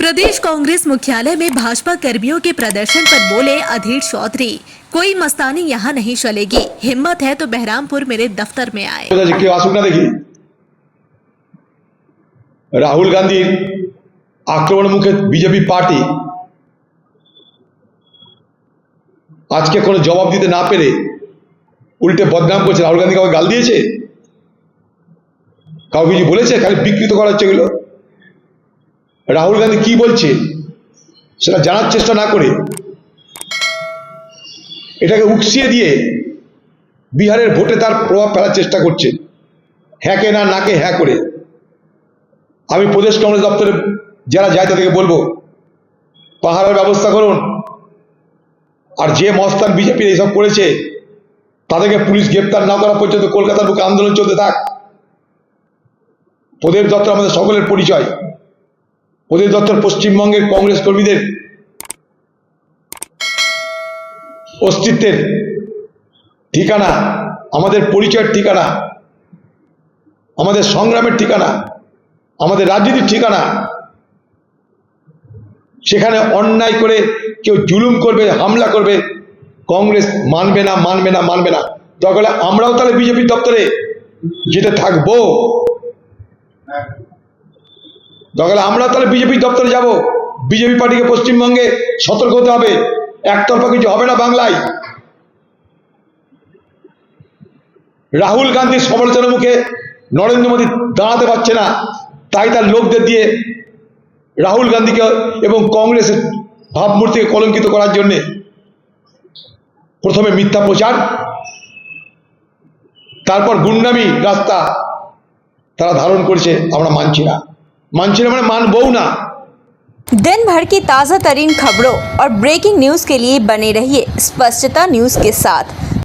प्रदेश कांग्रेस मुख्यालय में भाजपा कर्मियों के प्रदर्शन पर बोले अधीर चौधरी, कोई मस्तानी यहाँ नहीं चलेगी, हिम्मत है तो बहरामपुर मेरे दफ्तर में आए। কেউ আসুক না দেখি। রাহুল গান্ধীর আক্রমণ মুখে বিজেপি পার্টি আজকে কোনো জবাব দিতে না পেরে উল্টে বদনাম করছে। রাহুল গান্ধী কাউকে গাল দিয়েছে, কাউকে কিছু বলেছে? খালি বিকৃত করা হচ্ছে এগুলো। রাহুল গান্ধী কি বলছে সেটা জানার চেষ্টা না করে এটাকে উকসিয়ে দিয়ে বিহারের ভোটে তার প্রভাব ফেলার চেষ্টা করছে, হ্যাঁকে না নাকে হ্যাঁ করে। আমি প্রদেশ কংগ্রেস দপ্তরে যারা যায় তাদেরকে বলবো, পাহারার ব্যবস্থা করুন, আর যে মস্তান বিজেপি এইসব করেছে তাদেরকে পুলিশ গ্রেপ্তার না করা পর্যন্ত কলকাতার বুকে আন্দোলন চলতে থাক। প্রদেশ দপ্তর আমাদের সকলের পরিচয়। প্রদেশ দপ্তর পশ্চিমবঙ্গের কংগ্রেস কর্মীদের অস্তিত্বের ঠিকানা, আমাদের পরিচয়ের ঠিকানা, আমাদের সংগ্রামের ঠিকানা, আমাদের রাজনীতির ঠিকানা। সেখানে অন্যায় করে কেউ জুলুম করবে, হামলা করবে, কংগ্রেস মানবে না, মানবে না, মানবে না। দরকার হলে আমরাও তাহলে বিজেপি দপ্তরে যেতে থাকবো, দরকার হলে আমরা তাহলে বিজেপি দপ্তরে যাব। বিজেপি পার্টিকে পশ্চিমবঙ্গে সতর্ক হতে হবে, একতরফা কিছু হবে না বাংলায়। রাহুল গান্ধীর সমালোচনার মুখে নরেন্দ্র মোদী দাঁড়াতে পারছে না, তাই তার লোকদের দিয়ে রাহুল গান্ধীকে এবং কংগ্রেসের ভাবমূর্তিকে কলঙ্কিত করার জন্য প্রথমে মিথ্যা প্রচার, তারপর গুন্ডামি রাস্তা তারা ধারণ করেছে। আমরা মানছি না, মানছি না মানে মানবও না। दिन भर की ताज़ा तरीन खबरों और ब्रेकिंग न्यूज़ के लिए बने रहिए स्पष्टता न्यूज़ के साथ।